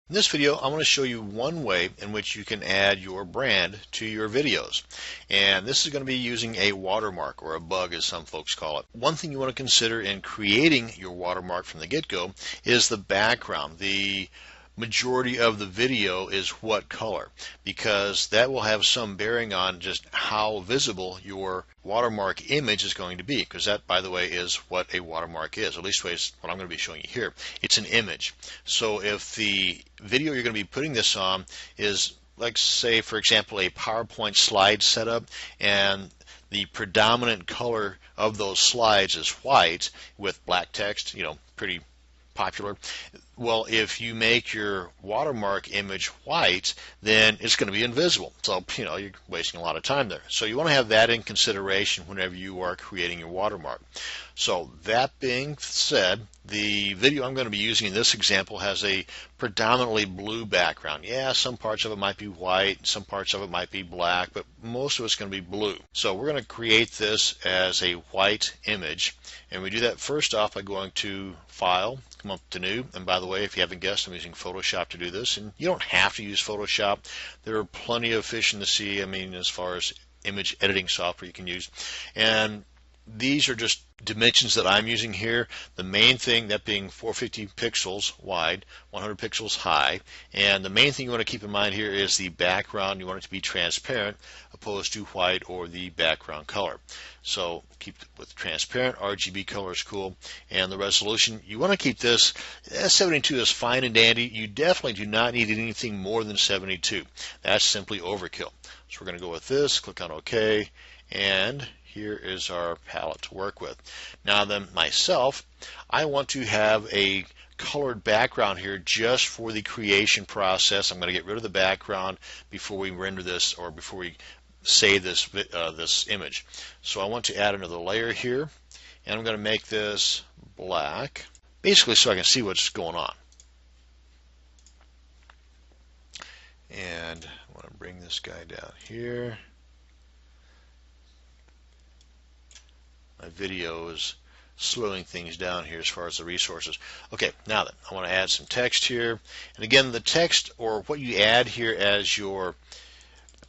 In this video, I'm going to show you one way in which you can add your brand to your videos. And this is going to be using a watermark, or a bug as some folks call it. One thing you want to consider in creating your watermark from the get-go is the background. The majority of the video is what color, because that will have some bearing on just how visible your watermark image is going to be, because that, by the way, is what a watermark is, or at least is what I'm going to be showing you here. It's an image. So if the video you're going to be putting this on is, like, say, for example, a PowerPoint slide setup, and the predominant color of those slides is white with black text, pretty popular. Well, if you make your watermark image white, then it's going to be invisible. So, you're wasting a lot of time there. So you want to have that in consideration whenever you are creating your watermark. So that being said, the video I'm going to be using in this example has a predominantly blue background. Yeah, some parts of it might be white, some parts of it might be black, but most of it's going to be blue. So we're going to create this as a white image, and we do that first off by going to File, come up to New, and by the way, if you haven't guessed, I'm using Photoshop to do this, and you don't have to use Photoshop. There are plenty of efficiency, as far as image editing software you can use, and these are just dimensions that I'm using here. The main thing, that being 450 pixels wide, 100 pixels high, and the main thing you want to keep in mind here is the background. You want it to be transparent opposed to white or the background color. So keep it with transparent. RGB color is cool, and the resolution, you want to keep this. 72 is fine and dandy. You definitely do not need anything more than 72. That's simply overkill. So we're going to go with this, click on OK, and here is our palette to work with. Now then, myself, I want to have a colored background here just for the creation process. I'm going to get rid of the background before we render this, or before we save this image. So I want to add another layer here, and I'm going to make this black, basically so I can see what's going on. And I want to bring this guy down here. My video is slowing things down here as far as the resources. Okay, now then, I want to add some text here. And again, the text, or what you add here as your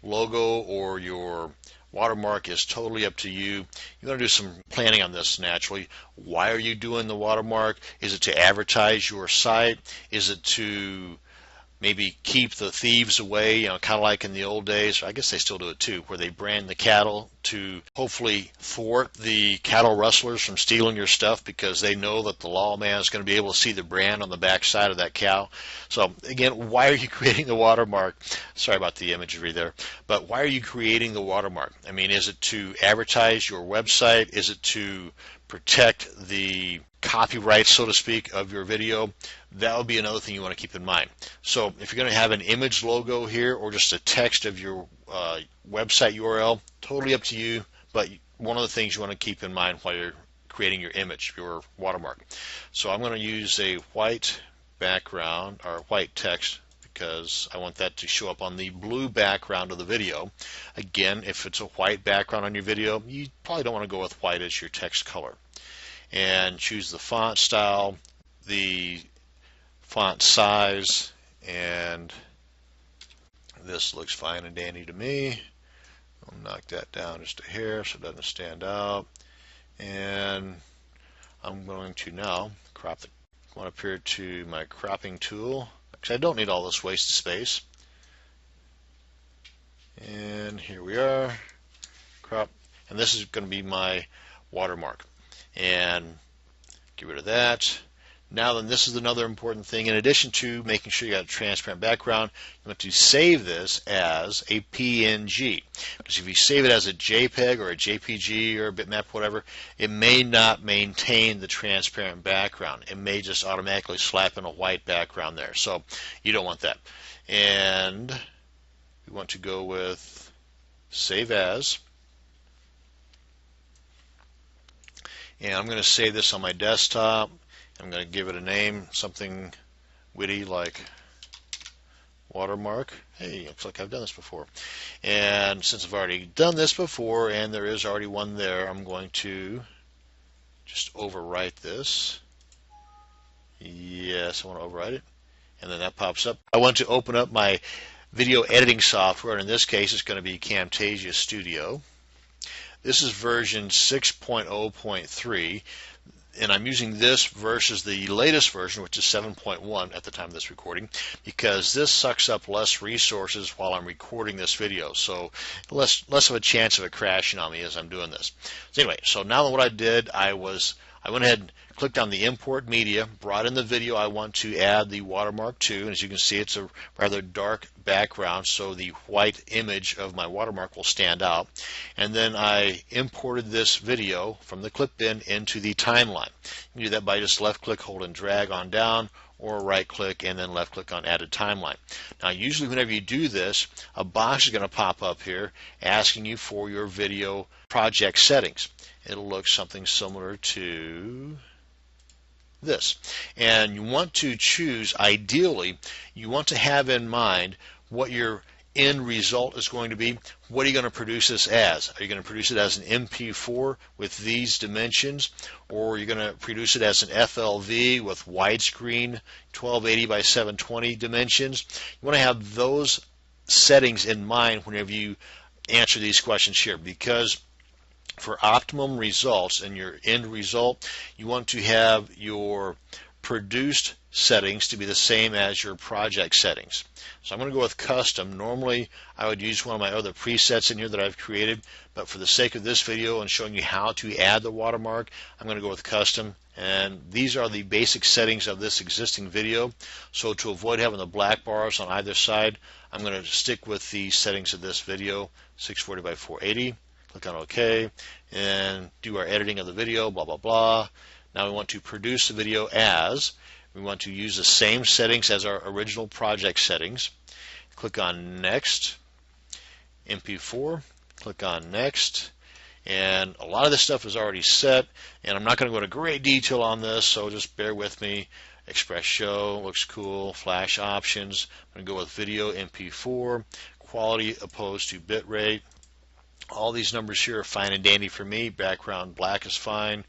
logo or your watermark, is totally up to you. You want to do some planning on this naturally. Why are you doing the watermark? Is it to advertise your site? Is it to maybe keep the thieves away, kind of like in the old days? I guess they still do it too, where they brand the cattle to hopefully thwart the cattle rustlers from stealing your stuff, because they know that the lawman is going to be able to see the brand on the back side of that cow. So again, why are you creating the watermark? Sorry about the imagery there, but why are you creating the watermark? Is it to advertise your website? Is it to protect the copyright, so to speak, of your video? That would be another thing you want to keep in mind. So if you're going to have an image logo here, or just a text of your website URL, totally up to you, but one of the things you want to keep in mind while you're creating your image, your watermark. So I'm going to use a white background, or white text, because I want that to show up on the blue background of the video. Again, if it's a white background on your video, you probably don't want to go with white as your text color. And choose the font style, the font size, and this looks fine and dandy to me. I'll knock that down just a hair so it doesn't stand out. And I'm going to now crop it. I want to appear to my cropping tool, because I don't need all this wasted space. And here we are, crop, and this is going to be my watermark. And get rid of that. Now then, this is another important thing. In addition to making sure you got a transparent background, you want to save this as a PNG. Because if you save it as a JPEG or a JPG or a bitmap, whatever, it may not maintain the transparent background. It may just automatically slap in a white background there. So you don't want that. And we want to go with Save As. And I'm going to save this on my desktop. I'm going to give it a name, something witty like watermark. Hey, looks like I've done this before. And since I've already done this before, and there is already one there, I'm going to just overwrite this. Yes, I want to overwrite it. and then that pops up. I want to open up my video editing software, and in this case it's going to be Camtasia Studio. This is version 6.0.3, and I'm using this versus the latest version, which is 7.1 at the time of this recording, because this sucks up less resources while I'm recording this video, so less of a chance of it crashing on me as I'm doing this. So anyway, so now what I did, I went ahead and clicked on the import media, brought in the video I want to add the watermark to, and as you can see it's a rather dark background, so the white image of my watermark will stand out. And then I imported this video from the clip bin into the timeline. You can do that by just left click, hold and drag on down, or right click and then left click on added timeline. Now usually whenever you do this, a box is going to pop up here asking you for your video project settings. It'll look something similar to this, and you want to choose, ideally you want to have in mind what your end result is going to be. What are you going to produce this as? Are you going to produce it as an MP4 with these dimensions, or are you going to produce it as an FLV with widescreen 1280 by 720 dimensions? You want to have those settings in mind whenever you answer these questions here, because for optimum results and your end result, you want to have your produced settings to be the same as your project settings. So I'm going to go with custom. Normally I would use one of my other presets in here that I've created, but for the sake of this video and showing you how to add the watermark, I'm going to go with custom. And these are the basic settings of this existing video. So to avoid having the black bars on either side, I'm going to stick with the settings of this video, 640 by 480. Click on OK and do our editing of the video, blah, blah, blah. Now we want to produce the video as, we want to use the same settings as our original project settings. Click on Next, MP4, click on Next, and a lot of this stuff is already set, and I'm not going to go into great detail on this, so just bear with me. Express Show looks cool, Flash Options, I'm going to go with Video MP4, Quality opposed to Bitrate. All these numbers here are fine and dandy for me. Background black is fine.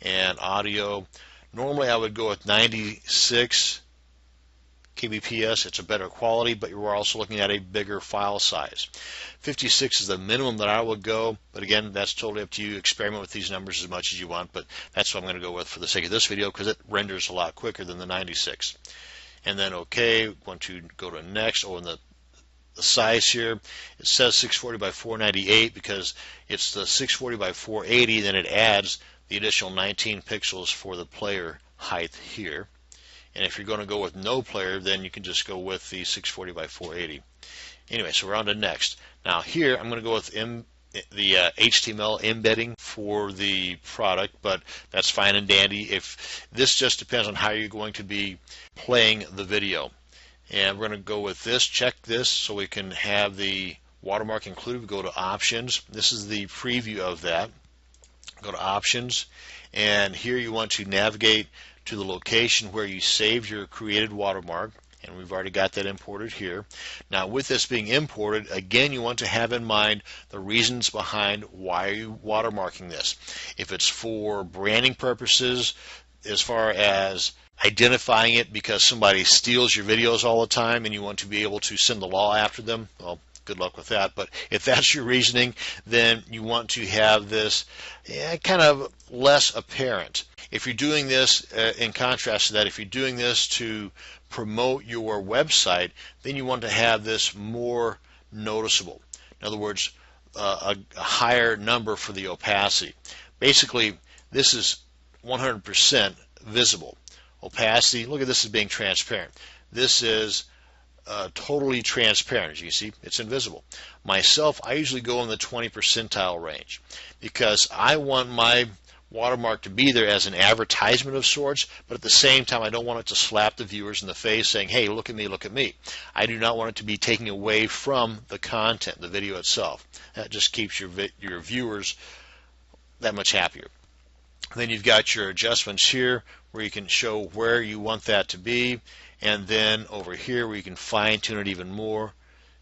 And audio, normally I would go with 96 kbps. It's a better quality, but you're also looking at a bigger file size. 56 is the minimum that I would go, but again, that's totally up to you. Experiment with these numbers as much as you want, but that's what I'm going to go with for the sake of this video because it renders a lot quicker than the 96. And then OK, want to go to Next. Oh, and the size here, it says 640 by 498 because it's the 640 by 480, then it adds the additional 19 pixels for the player height here. And if you're going to go with no player, then you can just go with the 640 by 480. Anyway, so we're on to Next. Now here I'm going to go with the HTML embedding for the product, but that's fine and dandy. If this just depends on how you're going to be playing the video. And we're going to go with this, check this, so we can have the watermark included. We go to Options. This is the preview of that. Go to Options, and here you want to navigate to the location where you saved your created watermark, and we've already got that imported here. Now with this being imported, again you want to have in mind the reasons behind why are you watermarking this. If it's for branding purposes, as far as identifying it because somebody steals your videos all the time and you want to be able to send the law after them, well, good luck with that. But if that's your reasoning, then you want to have this kind of less apparent. If you're doing this, in contrast to that, if you're doing this to promote your website, then you want to have this more noticeable. In other words, a higher number for the opacity. Basically, this is 100% visible. Opacity, look at this as being transparent. This is totally transparent. As you can see, it's invisible. Myself, I usually go in the 20 percentile range because I want my watermark to be there as an advertisement of sorts, but at the same time I don't want it to slap the viewers in the face saying, hey, look at me, look at me. I do not want it to be taking away from the content, the video itself. That just keeps your viewers that much happier. Then you've got your adjustments here where you can show where you want that to be, and then over here where you can fine tune it even more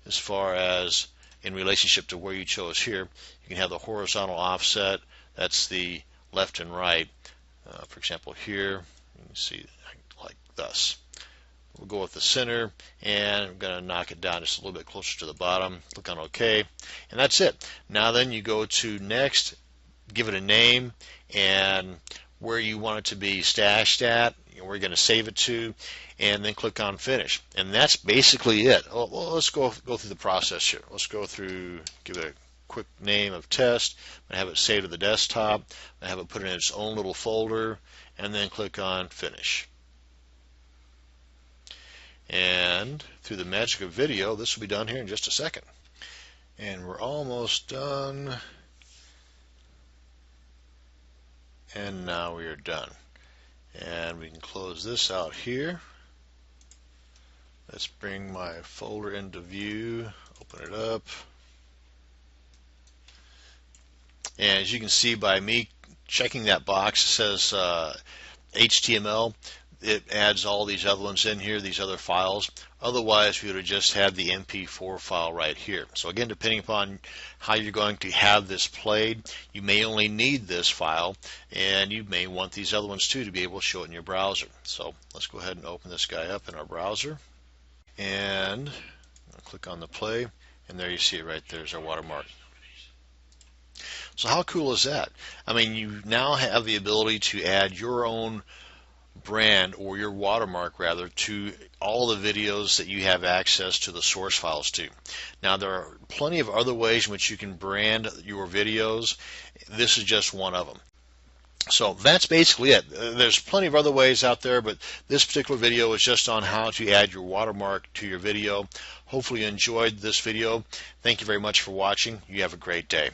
as far as in relationship to where you chose here. You can have the horizontal offset, that's the left and right. For example here, you can see like thus. We'll go with the center, and I'm going to knock it down just a little bit closer to the bottom. Click on OK, and that's it. Now then you go to next, give it a name, and where you want it to be stashed at, where you're going to save it to, and then click on finish. And that's basically it. Well, let's go through the process here. Let's go through, give it a quick name of test, and have it saved to the desktop, and have it put in its own little folder, and then click on finish. And through the magic of video, this will be done here in just a second. And we're almost done. And now we are done. And we can close this out here. Let's bring my folder into view, open it up. And as you can see by me checking that box, it says HTML. It adds all these other ones in here, these other files. Otherwise, we would have just had the MP4 file right here. So again, depending upon how you're going to have this played, you may only need this file, and you may want these other ones too to be able to show it in your browser. So let's go ahead and open this guy up in our browser. And I'll click on the play, and there you see it right there is our watermark. So how cool is that? I mean, you now have the ability to add your own brand, or your watermark rather, to all the videos that you have access to the source files to. Now there are plenty of other ways in which you can brand your videos. This is just one of them. So that's basically it. There's plenty of other ways out there, but this particular video is just on how to add your watermark to your video. Hopefully you enjoyed this video. Thank you very much for watching. You have a great day.